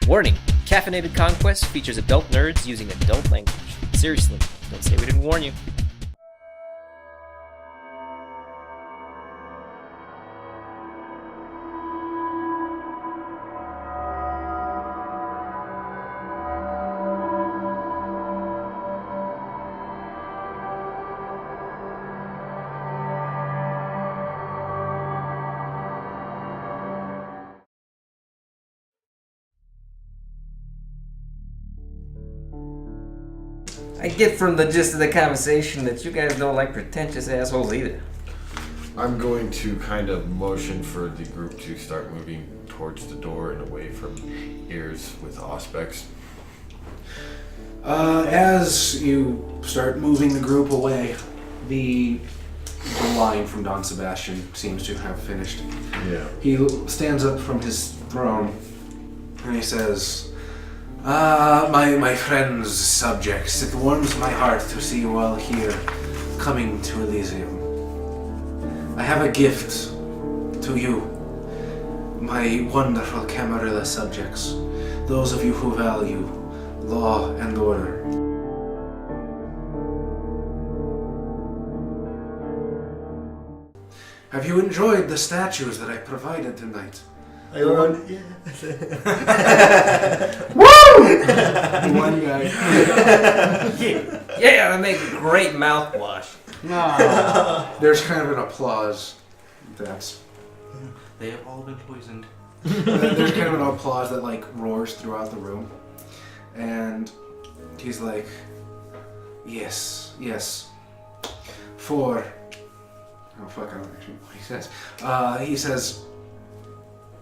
Warning, Caffeinated Conquest features adult nerds using adult language. Seriously, don't say we didn't warn you. I get from the gist of the conversation that you guys don't like pretentious assholes either. I'm going to kind of motion for the group to start moving towards the door and away from ears with Auspex. As you start moving the group away, the line from Don Sebastian seems to have finished. Yeah. He stands up from his throne and he says, my friends, subjects, it warms my heart to see you all here, coming to Elysium. I have a gift to you, my wonderful Camarilla subjects, those of you who value law and order. Have you enjoyed the statues that I provided tonight? Yeah. One guy. Yeah, that makes great mouthwash. There's kind of an applause. They have all been poisoned. There's kind of an applause that like roars throughout the room, and he's like, "Yes, for." Oh fuck! I don't actually know what he says. He says,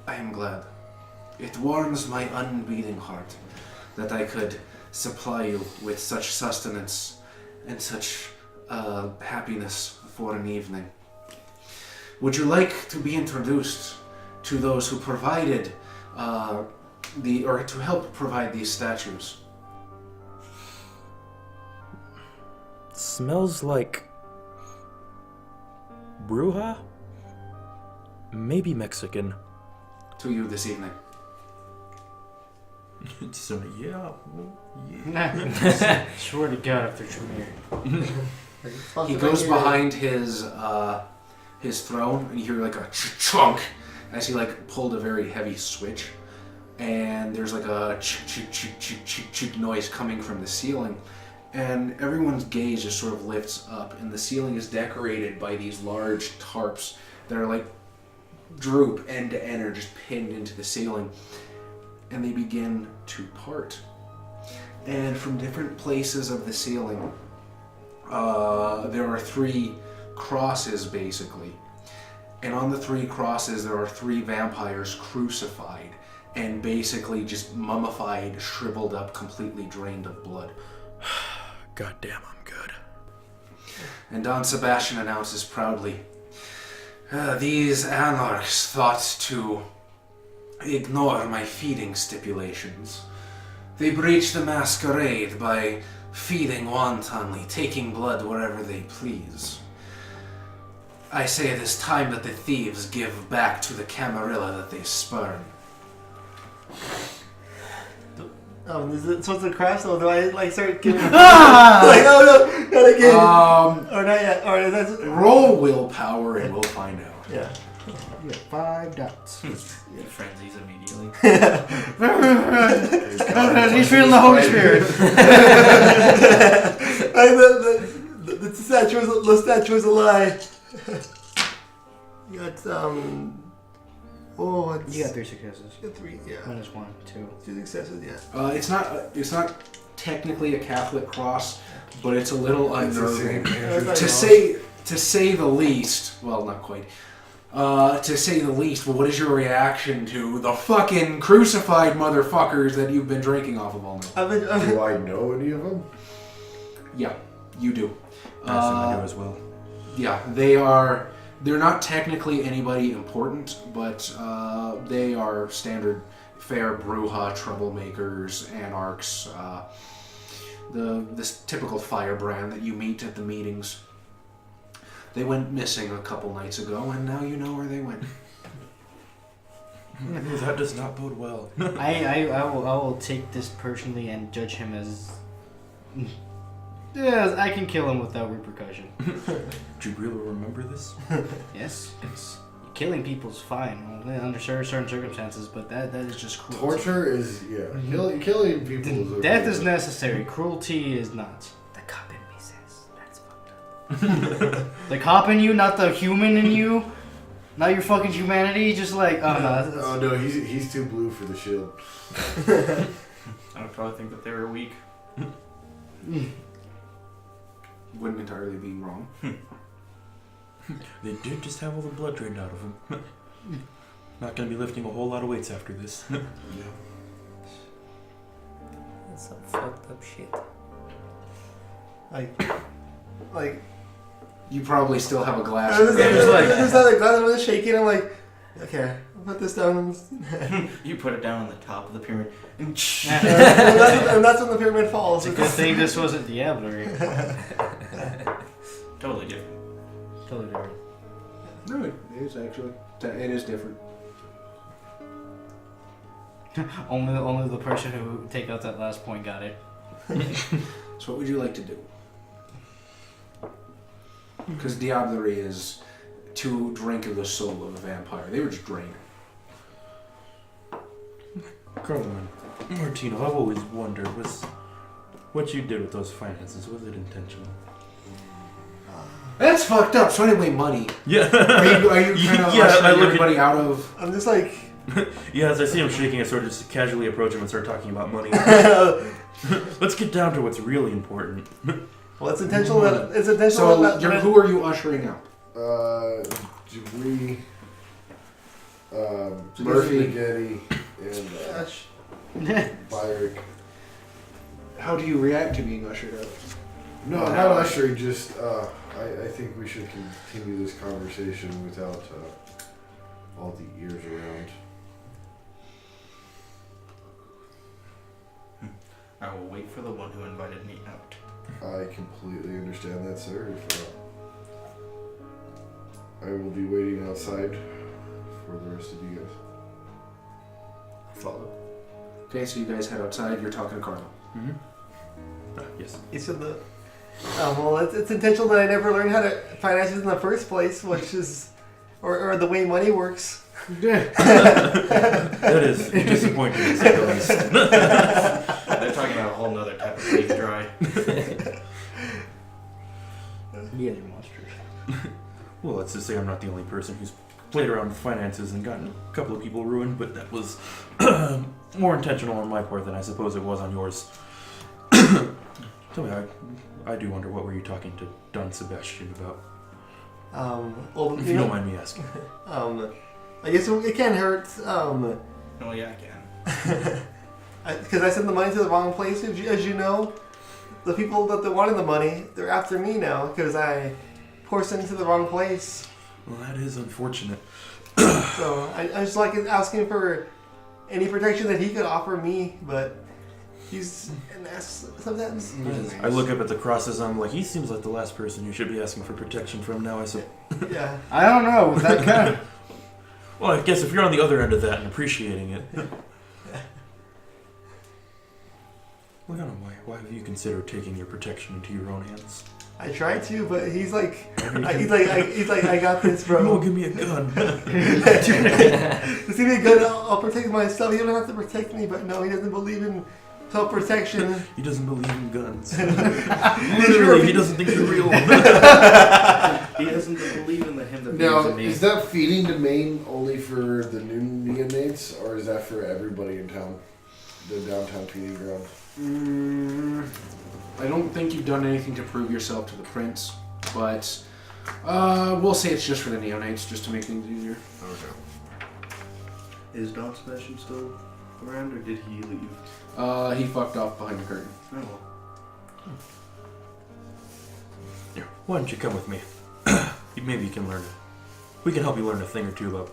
"I am glad. It warms my unbeating heart that I could supply you with such sustenance and such happiness for an evening. Would you like to be introduced to those who provided to help provide these statues?" Smells like Bruja? Maybe Mexican. To you this evening. So, yeah. Swear to God, if they're true here. He goes behind his throne, and you hear like a chunk as he like pulled a very heavy switch, and there's like a noise coming from the ceiling, and everyone's gaze just sort of lifts up, and the ceiling is decorated by these large tarps that are like droop end to end, or just pinned into the ceiling, and they begin to part. And from different places of the ceiling, there are 3 crosses basically, and on the 3 crosses there are 3 vampires crucified and basically just mummified, shriveled up, completely drained of blood. God damn, I'm good. And Don Sebastian announces proudly, "These anarchs thought to ignore my feeding stipulations. They breached the masquerade by feeding wantonly, taking blood wherever they please. I say it is time that the thieves give back to the Camarilla that they spurn." So it's a crash though? Do I like start giving like, oh no, not again. Or not yet. Or that's Roll willpower and we'll find out. yeah. You got 5 dots. He frenzies immediately. He's feeling the Holy Spirit. The statue is a lie. You got You got 3 successes. You got 3, yeah. Minus 1, 2. 2 successes, yeah. It's not technically a Catholic cross, but it's a little unnerving. To To say the least, well, not quite. To say the least, but what is your reaction to the fucking crucified motherfuckers that you've been drinking off of all night? Do I know any of them? Yeah, you do. I assume I do as well. Yeah, they're not technically anybody important, but they are standard fare Bruja, troublemakers, anarchs, this typical firebrand that you meet at the meetings. They went missing a couple nights ago, and now you know where they went. That does not bode well. I will take this personally and judge him as. Yeah, I can kill him without repercussion. Do you really remember this? Yes. Killing people's fine under certain circumstances, but that is just cruelty. Torture is, killing people is okay. Death is necessary. Cruelty is not. The cop in me says that's fucked up. The cop in you, not the human in you. Not your fucking humanity. Just like Oh no, he's too blue for the shield. I would probably think that they were weak. Wouldn't entirely be wrong. They did just have all the blood drained out of them. Not gonna be lifting a whole lot of weights after this. That's some fucked up shit. Like. You probably still have a glass. There's another glass. I'm just shaking. I'm like, okay, I'll put this down. You put it down on the top of the pyramid. And that's when the pyramid falls. It's a good thing this wasn't Diablerie. Totally different. Totally different. No, it is actually. It is different. Only the person who take out that last point got it. So what would you like to do? Because Diablerie is to drink of the soul of a vampire. They were just drained. Carlin, Martino, I've always wondered, was what you did with those finances, was it intentional? That's fucked up. So anyway, money. Yeah. Are you trying to usher everybody out of? I'm just like. Yeah, as I see him shaking, I sort of just casually approach him and start talking about money. Let's get down to what's really important. Well, it's intentional. It's intentional. So, who are you ushering out? Debris, Murphy, Spaghetti, and Byrick. How do you react to being ushered out? No, not ushering. Just I think we should continue this conversation without all the ears around. I will wait for the one who invited me out. I completely understand that, sir. I will be waiting outside for the rest of you guys. Follow. Okay, so you guys head outside. You're talking to Carlo. Mm-hmm. Yes. He said the. Well, it's intentional that I never learned how to finances in the first place, which is, or the way money works. That is disappointing to say the least. They're talking about a whole nother type of beef dry. You guys are monsters. Well, let's just say I'm not the only person who's played around with finances and gotten a couple of people ruined, but that was more intentional on my part than I suppose it was on yours. Tell me, I do wonder, what were you talking to Don Sebastian about? Well, if you don't mind me asking. I guess it can't hurt. Oh yeah, I can. Because I sent the money to the wrong place, as you know. The people that wanted the money, they're after me now because I forced them into the wrong place. Well, that is unfortunate. So I just like asking for any protection that he could offer me, but he's an ass sometimes. I look up at the crosses. I'm like, he seems like the last person you should be asking for protection from now. Yeah. I don't know. With that kind of. Well, I guess if you're on the other end of that and appreciating it. Well, I don't know, why have you considered taking your protection into your own hands? I tried to, but he's like, I got this, bro. No, give me a gun. Just give me a gun. I'll protect myself. You don't have to protect me, but no, he doesn't believe in self-protection. He doesn't believe in guns. Literally, he doesn't think they're real. He doesn't believe in him that Now, believes in me. is that feeding domain only for the new neonates, or is that for everybody in town? The downtown feeding ground? I don't think you've done anything to prove yourself to the prince, but we'll say it's just for the neonates, just to make things easier. Okay. Is Don Sebastian still around, or did he leave? He fucked off behind the curtain. Oh well. Here, why don't you come with me? Maybe you can learn. We can help you learn a thing or two about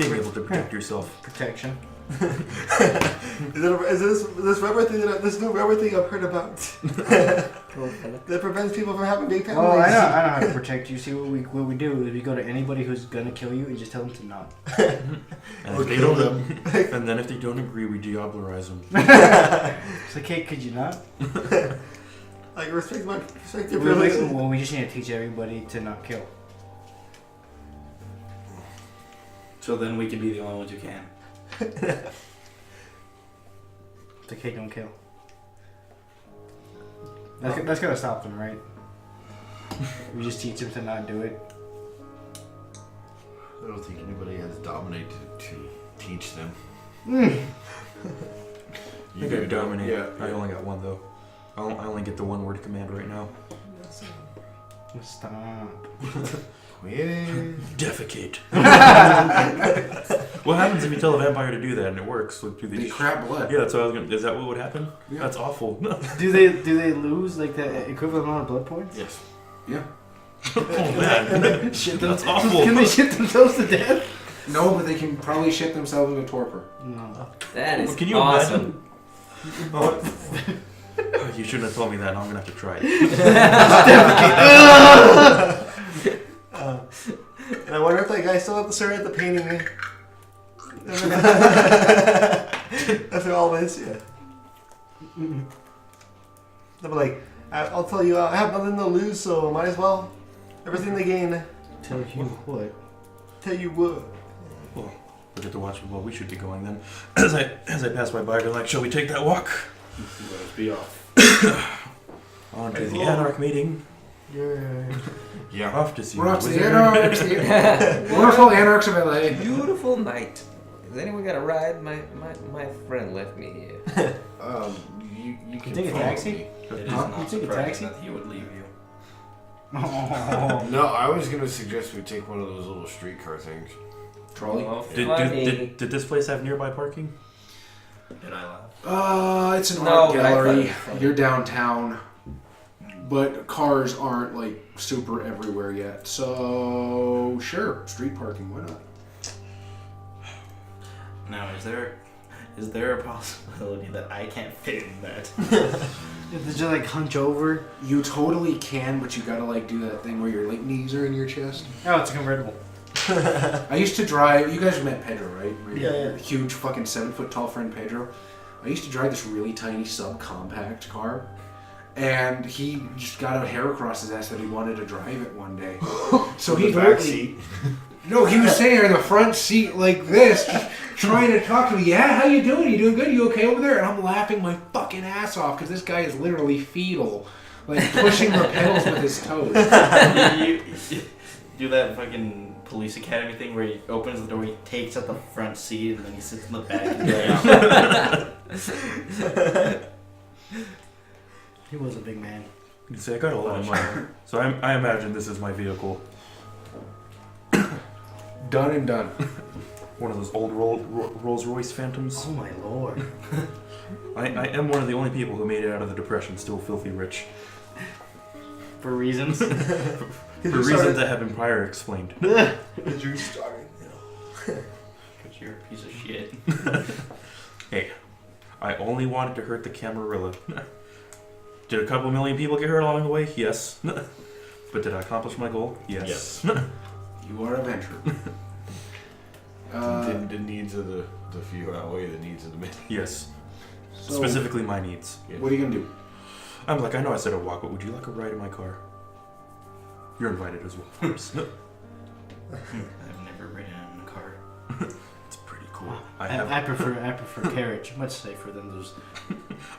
being able to protect yourself. Protection. Is this rubber thing this new rubber thing I've heard about that prevents people from having big families? Oh, I know how to protect you. See what we do is we go to anybody who's gonna kill you and just tell them to not. And if they don't, and then if they don't agree, we deoblerize them. It's like, hey, could you not? Like respect your privilege. Well, we just need to teach everybody to not kill. So then we can be the only ones who can. It's like, hey, don't kill. That's gonna stop them, right? We just teach them to not do it. I don't think anybody has dominated to teach them. I think I dominate. Yeah. I only got one though. I only get the one word command right now. Stop. Defecate. What happens if you tell a vampire to do that and it works? Like, do They crap blood. Yeah, that's what I was gonna. Is that what would happen? Yeah. That's awful. Do they lose like the equivalent amount of blood points? Yes. Yeah. Oh man, Shit that's awful. Can they shit themselves to death? No, but they can probably shit themselves into torpor. No. That is Can you awesome. imagine? Oh, you shouldn't have told me that. Now I'm gonna have to try it. And I wonder if that guy still started the painting me. After all this, yeah. They'll be like, I'll tell you, I have nothing to lose, so might as well. Everything to gain. Tell you what. Tell you what. Well, we get to watch what we should be going then. As I pass by Barker, like, shall we take that walk? Let us be off. On to the Anarch meeting. Yeah. Off to see We're off to the wizard. Anarchs. Wonderful Anarchs of LA. Beautiful night. Has anyone got a ride? My friend left me here. You can take a follow taxi? me. It is Huh? not You take a surprising taxi? that he would leave you. Oh. No, I was gonna suggest we take one of those little streetcar things. Trolley. Oh, Did funny. this place have nearby parking? Did I laugh? It's an No, art but I thought it gallery. was funny. You're downtown, but cars aren't like super everywhere yet. So sure, street parking. Why not? Now, is there a possibility that I can't fit in that? Did you like hunch over? You totally can, but you gotta like do that thing where your like knees are in your chest. Oh, it's a convertible. I used to drive. You guys met Pedro, right? Yeah. Huge fucking 7-foot tall friend Pedro. I used to drive this really tiny subcompact car, and he just got a hair across his ass that he wanted to drive it one day. So he literally. No, he was sitting there in the front seat like this, just trying to talk to me. Yeah, how you doing? You doing good? You okay over there? And I'm laughing my fucking ass off because this guy is literally fetal, like pushing the pedals with his toes. you do that fucking police academy thing where he opens the door, he takes out the front seat, and then he sits in the back. He was a big man. You say I got a lot of money, so I imagine this is my vehicle. Done and done. One of those old Rolls Royce Phantoms. Oh my lord. I am one of the only people who made it out of the Depression still filthy rich. For reasons. For reasons that have been prior explained. Because you're starting. Because you're a piece of shit. Hey, I only wanted to hurt the Camarilla. Did a couple million people get hurt along the way? Yes. But did I accomplish my goal? Yes. You are a venture. The needs of the few outweigh the needs of the many. Yes. So, Specifically my needs. what are you gonna do? I'm like, I know I said a walk, but would you like a ride in my car? You're invited as well, of course. I've never ridden in a car. It's pretty cool. I prefer carriage. Much safer than those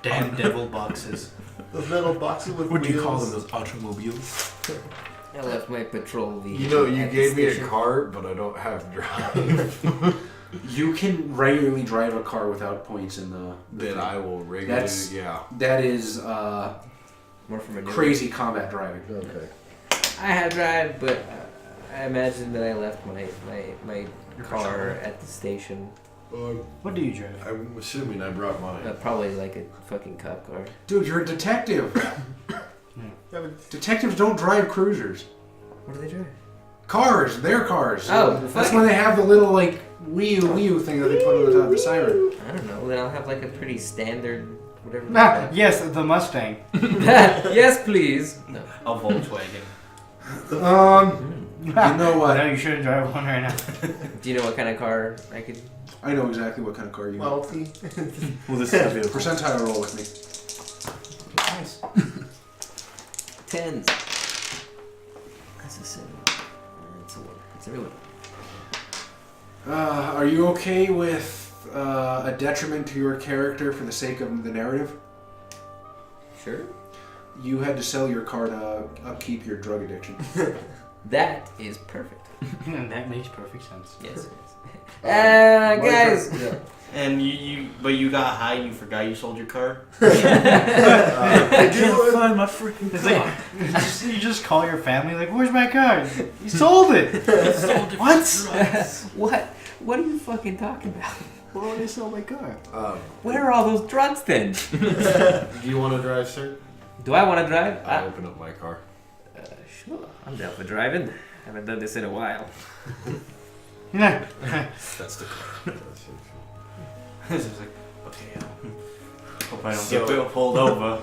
damn devil boxes. Those metal boxes with What do you wheels. call them, those automobiles? I left my patrol vehicle. You know, you at the gave me a station. car, but I don't have drive. You can regularly drive a car without points in the Then thing. I will regularly. That's- Yeah. That is More from a crazy combat driving. Okay. I had drive, but I imagine that I left my car at the station. What do you drive? I'm assuming I brought mine. Probably like a fucking cop car. Dude, you're a detective. Yeah, but Detectives don't drive cruisers. What do they drive? Cars, their cars. Oh, That's fuck why it. they have the little like Wii U thing that they put on the top of the siren. I don't know. Then I'll have like a pretty standard whatever. Yes, the Mustang. Yes, please. No. A Volkswagen. You know what? No, you shouldn't drive one right now. Do you know what kind of car I could? I know exactly what kind of car you Model want. T. Well, this is a vehicle. Percentile roll with me. Nice. 10s. That's a 7. That's a 1. That's everyone. Are you okay with a detriment to your character for the sake of the narrative? Sure. You had to sell your car to upkeep your drug addiction. That is perfect. That makes perfect sense. Yes. My Guys. car- yeah. And but you got high and you forgot you sold your car? I I do. can't find my freaking It's car. like you just call your family like, "Where's my car? You sold it." What? What are you fucking talking about? Why would I sell my car? Where are all those drugs then? Do you want to drive, sir? Do I want to drive? I'll open up my car. Sure. I'm down for driving. Haven't done this in a while. That's the car. It's just like, okay, hope I don't get pulled over.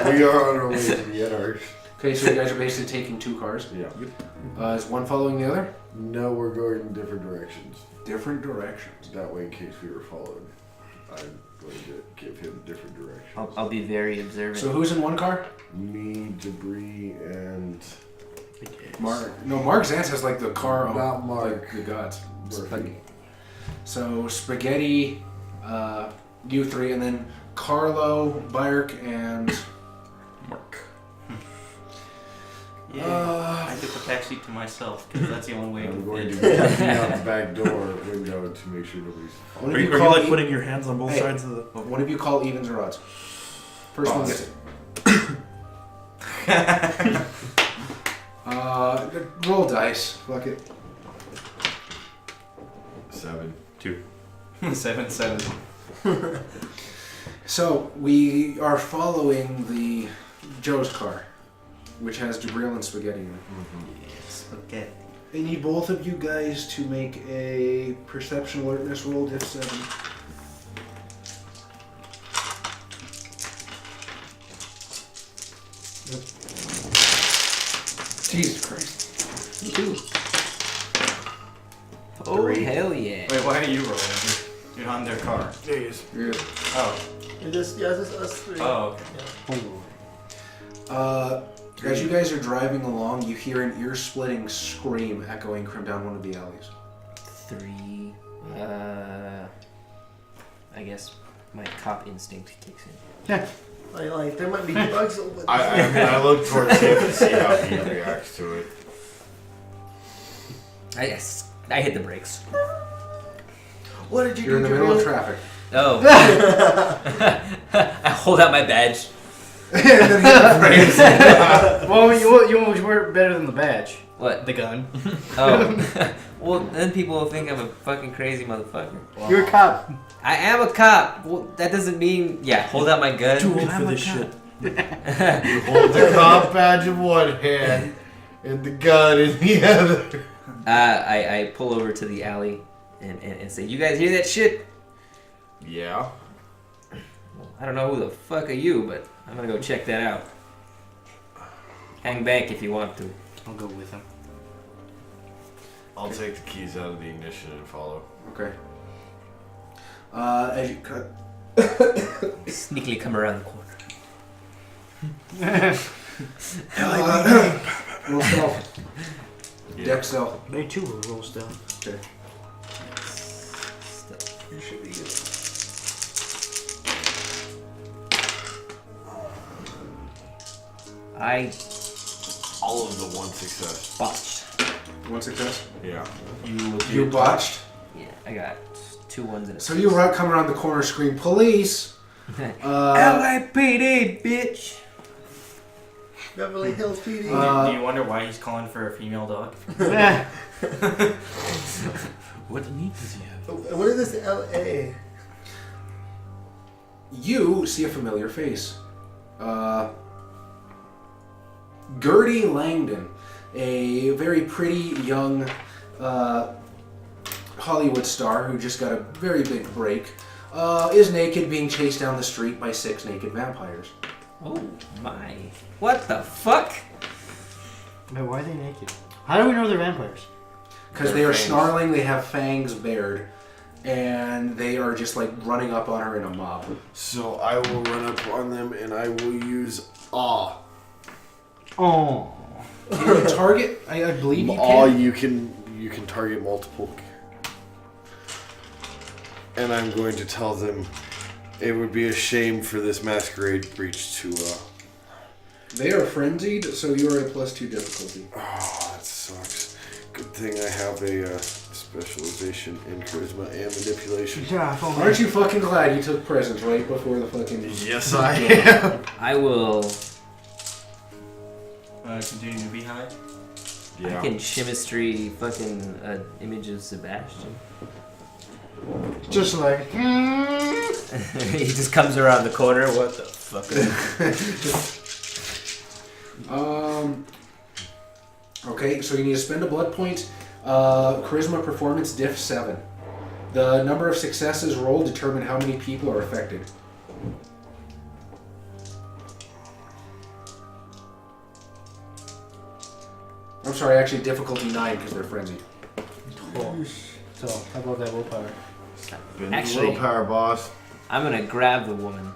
We are on our way to the Anarch. Okay, so you guys are basically taking two cars. Yeah. Is one following the other? No, we're going in different directions. Different directions. That way, in case we were followed, I'm going to give him different directions. I'll be very observant. So who's in one car? Me, Debris, and Mark. No, Mark Zantz has like the car of Not Mark. like, the gods. Murphy. So Spaghetti, you three, and then Carlo, Byrk, and Mark. Yeah, I took the taxi to myself because that's the only way I I'm can going to fit. be looking out the back door window to make sure nobody's. One Are of you, you are you call like e- putting your hands on both Hey. sides of the? one of you call evens or odds. First one gets it. Roll dice. Fuck it. 7. 2. 7. So we are following the Joe's car, which has Jabril and Spaghetti in it. Spaghetti. I need both of you guys to make a perception alertness roll, diff 7. Jesus Christ. 2. Oh, hell yeah. Wait, why are you rolling? You're on their car. Jeez. You're good. Oh. It's just us three. Oh, okay. As you guys are driving along, you hear an ear-splitting scream echoing from down one of the alleys. 3. I guess my cop instinct kicks in. Like there might be bugs over I mean, I look towards him to see how he reacts to it. I hit the brakes. What did you do? You're in the middle of traffic. Oh. I hold out my badge. And then hit the brakes. Well, you always work better than the badge. What? The gun. Oh. Well, then people will think I'm a fucking crazy motherfucker. You're a cop. I am a cop. Well, that doesn't mean, hold out my gun. Too old for this shit. You hold the cop badge in one hand and the gun in the other. I pull over to the alley and say, "You guys hear that shit?" Yeah. Well, I don't know who the fuck are you, but I'm gonna go check that out. Hang back if you want to. I'll go with him. I'll take the keys out of the ignition and follow. Okay. As you cut. Sneakily come around the corner. Roll stealth. Yeah. Dex stealth. They too will roll stealth. Okay. You should be good. All of the 1 success. Botched. One success. Yeah. You botched. Yeah, I got 2 1s and a So you come around the corner, scream, "Police!" LAPD, bitch. Beverly Hills PD. Do you wonder why he's calling for a female dog? What need does he have? What is this LA? You see a familiar face. Gertie Langdon, a very pretty young Hollywood star who just got a very big break, is naked being chased down the street by 6 naked vampires. Oh my. What the fuck? But why are they naked? How do we know they're vampires? Because they are snarling, they have fangs bared, and they are just like running up on her in a mob. So I will run up on them and I will use awe. Oh. Can you target? I believe you Awe, can. you can target multiple. And I'm going to tell them it would be a shame for this masquerade breach to. They are frenzied, so you are at +2 difficulty. Oh, that sucks. Good thing I have a specialization in charisma and manipulation. Yeah, if only. Aren't you fucking glad you took presents right before the fucking... Yes, I am. I will. Continue to be high. I can chemistry fucking image of Sebastian. Just like. He just comes around the corner. What the fuck? Okay, so you need to spend a blood point. Charisma performance diff 7. The number of successes rolled determine how many people are affected. I'm sorry, actually difficulty 9 because they're frenzied. So, how about that willpower? Actually- willpower, boss. I'm gonna grab the woman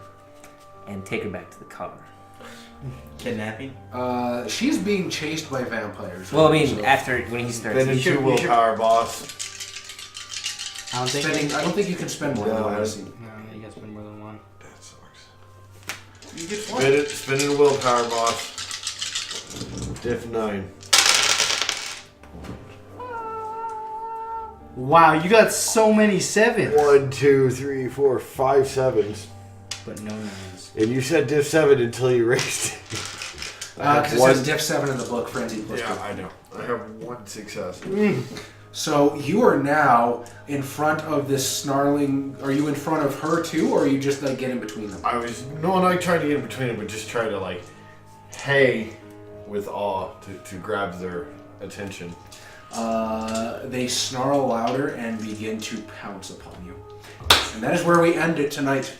and take her back to the car. Kidnapping? She's being chased by vampires. Well, I mean, so after when he starts. Spending 2 willpower, boss. I don't think. I don't think you can spend more than No, one. that's- No, you gotta spend more than one. That sucks. You get one. Spend it a willpower, boss. Diff 9. Wow, you got so many 7s. 1, 2, 3, 4, 5 7s. But no 9s. And you said diff 7 until you raised it. Because it says diff 7 in the book, frenzied +2. Yeah, I know. I have 1 success. So you are now in front of this snarling. Are you in front of her too, or are you just like get in between them? I was not trying to get in between them, but just try to like, hey, with awe to grab their attention. They snarl louder and begin to pounce upon you. And that is where we end it tonight.